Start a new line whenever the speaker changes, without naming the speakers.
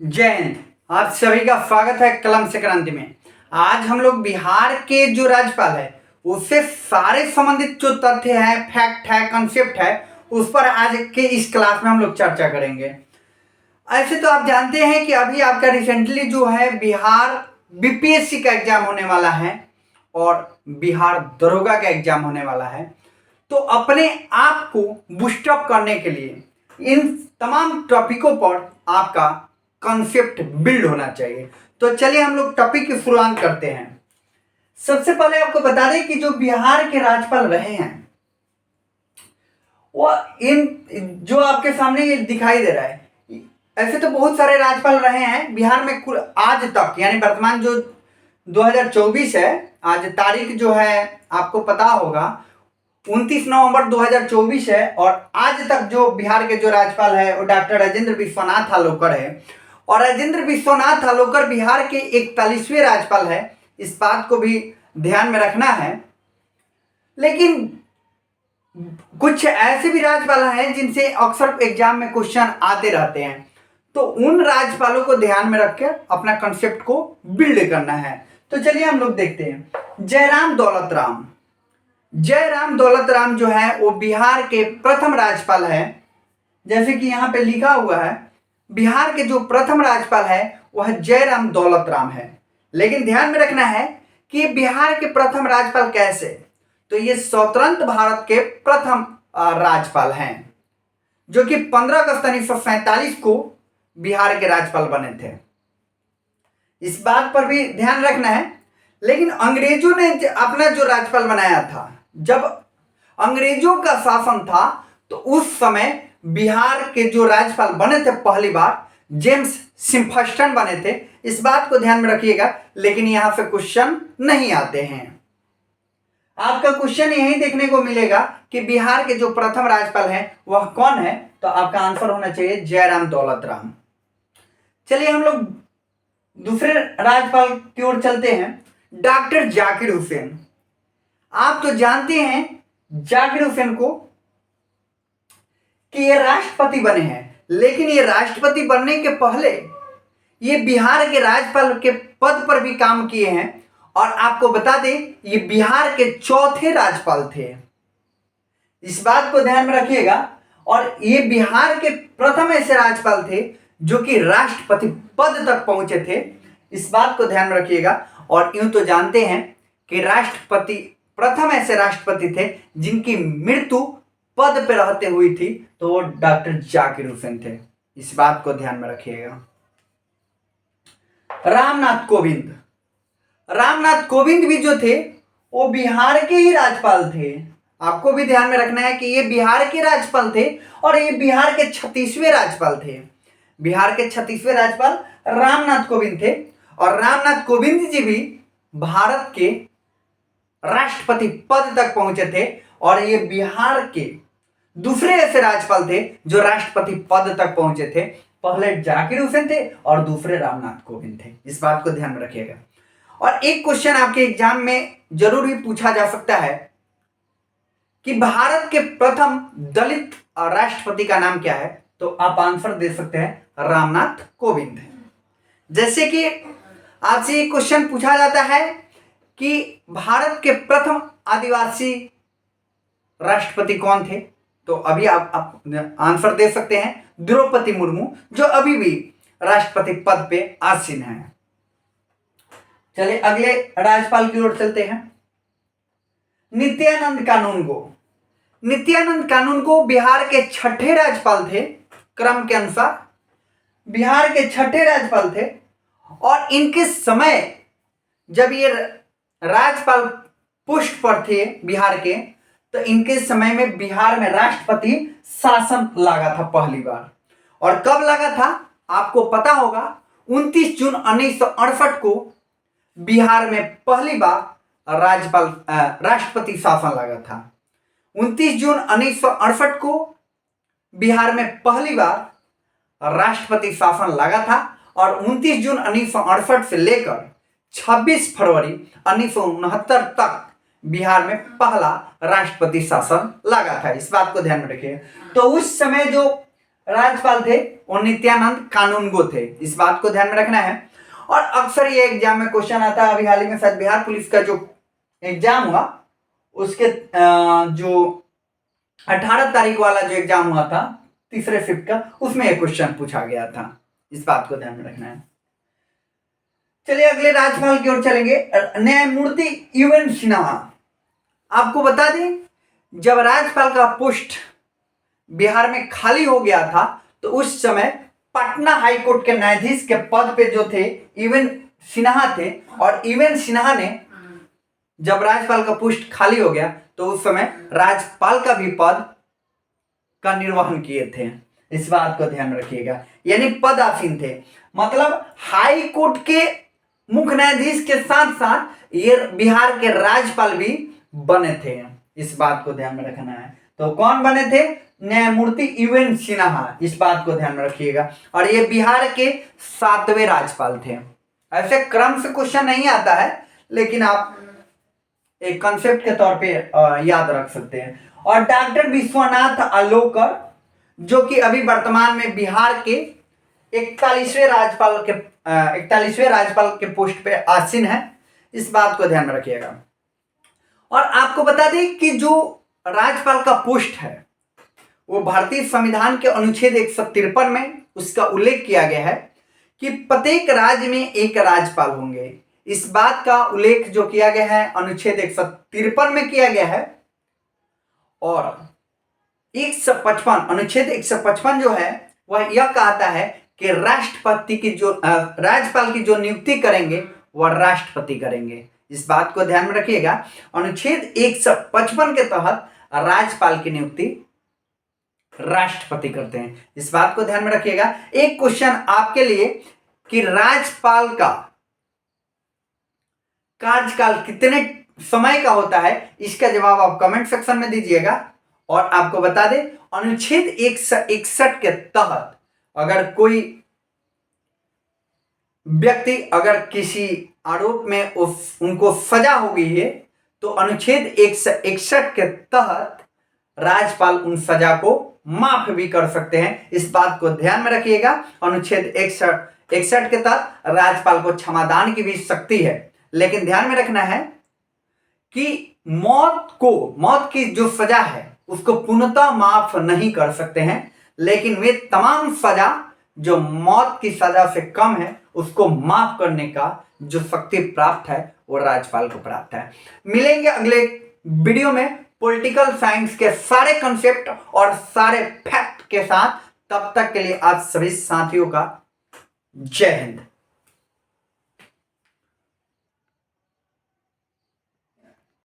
जय हिंद। आप सभी का स्वागत है कलम से क्रांति में। आज हम लोग बिहार के जो राज्यपाल है उससे सारे संबंधित जो तथ्य है, फैक्ट है, कंसेप्ट है, उस पर आज के इस क्लास में हम लोग चर्चा करेंगे। ऐसे तो आप जानते हैं कि अभी आपका रिसेंटली जो है बिहार बीपीएससी का एग्जाम होने वाला है और बिहार दरोगा का एग्जाम होने वाला है। तो अपने आप को बूस्टअप करने के लिए इन तमाम टॉपिकों पर आपका कॉन्सेप्ट बिल्ड होना चाहिए। तो चलिए हम लोग टॉपिक की शुरुआत करते हैं। सबसे पहले आपको बता दें कि जो बिहार के राज्यपाल रहे हैं वो इन जो आपके सामने ये दिखाई दे रहा है, ऐसे तो बहुत सारे राज्यपाल रहे हैं बिहार में कुल आज तक, यानी वर्तमान जो 2024 है, आज तारीख जो है आपको पता होगा 29 नवंबर 2024 है और आज तक जो बिहार के जो राज्यपाल है वो डॉक्टर राजेंद्र विश्वनाथ आलोकर है। और राजेंद्र विश्वनाथ आलोकर बिहार के 41वें राज्यपाल है, इस बात को भी ध्यान में रखना है। लेकिन कुछ ऐसे भी राज्यपाल हैं जिनसे अक्सर एग्जाम में क्वेश्चन आते रहते हैं, तो उन राज्यपालों को ध्यान में रखकर अपना कंसेप्ट को बिल्ड करना है। तो चलिए हम लोग देखते हैं। जयराम दौलत राम जो है वो बिहार के प्रथम राज्यपाल है। जैसे कि यहाँ पे लिखा हुआ है, बिहार के जो प्रथम राज्यपाल है वह जयराम दौलत राम है। लेकिन ध्यान में रखना है कि बिहार के प्रथम राज्यपाल कैसे, तो ये स्वतंत्र भारत के प्रथम राज्यपाल हैं जो कि 15 अगस्त 1947 को बिहार के राज्यपाल बने थे। इस बात पर भी ध्यान रखना है। लेकिन अंग्रेजों ने अपना जो राज्यपाल बनाया था, जब अंग्रेजों का शासन था तो उस समय बिहार के जो राज्यपाल बने थे पहली बार जेम्स सिम्फस्टन बने थे। इस बात को ध्यान में रखिएगा। लेकिन यहां से क्वेश्चन नहीं आते हैं। आपका क्वेश्चन यही देखने को मिलेगा कि बिहार के जो प्रथम राज्यपाल हैं वह कौन है, तो आपका आंसर होना चाहिए जयराम दौलत राम। चलिए हम लोग दूसरे राज्यपाल की ओर चलते हैं, डॉक्टर जाकिर हुसैन। आप तो जानते हैं जाकिर हुसैन को कि ये राष्ट्रपति बने हैं, लेकिन ये राष्ट्रपति बनने के पहले ये बिहार के राज्यपाल के पद पर भी काम किए हैं। और आपको बता दें ये बिहार के चौथे राज्यपाल थे, इस बात को ध्यान में रखिएगा। और ये बिहार के प्रथम ऐसे राज्यपाल थे जो कि राष्ट्रपति पद तक पहुंचे थे, इस बात को ध्यान में रखिएगा। और यूं तो जानते हैं कि राष्ट्रपति प्रथम ऐसे राष्ट्रपति थे जिनकी मृत्यु पद पर रहते हुई थी, तो वो डॉक्टर जाकिर हुसैन थे, इस बात को ध्यान में रखिएगा। रामनाथ कोविंद भी जो थे वो बिहार के ही राज्यपाल थे। आपको भी ध्यान में रखना है कि ये बिहार के राज्यपाल थे और ये बिहार के 36वें राज्यपाल थे। बिहार के 36वें राज्यपाल रामनाथ कोविंद थे और रामनाथ कोविंद जी भी भारत के राष्ट्रपति पद तक पहुंचे थे। और ये बिहार के दूसरे ऐसे राज्यपाल थे जो राष्ट्रपति पद तक पहुंचे थे। पहले जाकिर हुसैन थे और दूसरे रामनाथ कोविंद थे, इस बात को ध्यान में रखिएगा। और एक क्वेश्चन आपके एग्जाम में जरूर ही पूछा जा सकता है कि भारत के प्रथम दलित राष्ट्रपति का नाम क्या है, तो आप आंसर दे सकते हैं रामनाथ कोविंद। जैसे कि आपसे एक क्वेश्चन पूछा जाता है कि भारत के प्रथम आदिवासी राष्ट्रपति कौन थे, तो अभी आप आंसर दे सकते हैं द्रौपदी मुर्मू, जो अभी भी राष्ट्रपति पद पे आसीन है। चलिए अगले राज्यपाल की ओर चलते हैं, नित्यानंद कानूनगो बिहार के छठे राज्यपाल थे। क्रम के अनुसार बिहार के छठे राज्यपाल थे और इनके समय जब ये राज्यपाल पोस्ट पर थे बिहार के, तो इनके समय में बिहार में राष्ट्रपति शासन लगा था पहली बार। और कब लगा था आपको पता होगा, 29 जून 1968 को बिहार में पहली बार राष्ट्रपति शासन लगा था। 29 जून 1968 को बिहार में पहली बार राष्ट्रपति शासन लगा था और 29 जून 1968 से लेकर 26 फरवरी 1969 तक बिहार में पहला राष्ट्रपति शासन लगा था, इस बात को ध्यान में रखिए। तो उस समय जो राज्यपाल थे वो नित्यानंद कानूनगो थे, इस बात को ध्यान में रखना है। और अक्सर ये एग्जाम में क्वेश्चन आता है, अभी हाल ही में शायद बिहार पुलिस का जो एग्जाम हुआ उसके जो 18 तारीख वाला जो एग्जाम हुआ था तीसरे शिफ्ट का, उसमें एक क्वेश्चन पूछा गया था, इस बात को ध्यान में रखना है। चलिए अगले राज्यपाल की ओर चलेंगे, न्यायमूर्ति यूएन सिन्हा। आपको बता दें जब राज्यपाल का पोस्ट बिहार में खाली हो गया था तो उस समय पटना हाईकोर्ट के न्यायाधीश के पद पे जो थे यूएन सिन्हा थे, और यूएन सिन्हा ने जब राज्यपाल का पोस्ट खाली हो गया तो उस समय राज्यपाल का भी पद का निर्वहन किए थे, इस बात को ध्यान रखिएगा, यानी पद आसीन थे, मतलब हाई कोर्ट के मुख्य न्यायाधीश के साथ साथ ये बिहार के राज्यपाल भी बने थे, इस बात को ध्यान में रखना है। तो कौन बने थे? न्यायमूर्ति यूएन सिन्हा, इस बात को ध्यान में रखिएगा, और ये बिहार के 7वें राज्यपाल थे। ऐसे क्रम से क्वेश्चन नहीं आता है, लेकिन आप एक कंसेप्ट के तौर पे याद रख सकते हैं। और डॉक्टर विश्वनाथ अलोकर जो कि अभी वर्तमान में बिहार के 41वें राज्यपाल के पोस्ट पे आसीन है, इस बात को ध्यान में रखिएगा। और आपको बता दें कि जो राज्यपाल का पोस्ट है वो भारतीय संविधान के अनुच्छेद 153 में उसका उल्लेख किया गया है कि प्रत्येक राज्य में एक राज्यपाल होंगे, इस बात का उल्लेख जो किया गया है अनुच्छेद 153 में किया गया है। और 155 अनुच्छेद 155 जो है वह यह कहता है कि राष्ट्रपति की जो राज्यपाल की जो नियुक्ति करेंगे वह राष्ट्रपति करेंगे, इस बात को ध्यान में रखिएगा। अनुच्छेद 155 के तहत राज्यपाल की नियुक्ति राष्ट्रपति करते हैं, इस बात को ध्यान में रखिएगा। एक क्वेश्चन आपके लिए कि राज्यपाल का कार्यकाल कितने समय का होता है, इसका जवाब आप कमेंट सेक्शन में दीजिएगा। और आपको बता दें अनुच्छेद 161 के तहत अगर कोई व्यक्ति अगर किसी आरोप में उनको सजा हो गई है तो अनुच्छेद 161 के तहत राज्यपाल उन सजा को माफ भी कर सकते हैं, इस बात को ध्यान में रखिएगा। अनुच्छेद 161 के तहत राज्यपाल को क्षमादान की भी शक्ति है, लेकिन ध्यान में रखना है कि मौत की जो सजा है उसको पूर्णतः माफ नहीं कर सकते हैं, लेकिन वे तमाम सजा जो मौत की सजा से कम है उसको माफ करने का जो शक्ति प्राप्त है वो राज्यपाल को प्राप्त है। मिलेंगे अगले वीडियो में पॉलिटिकल साइंस के सारे कंसेप्ट और सारे फैक्ट के साथ, तब तक के लिए आप सभी साथियों का जय हिंद।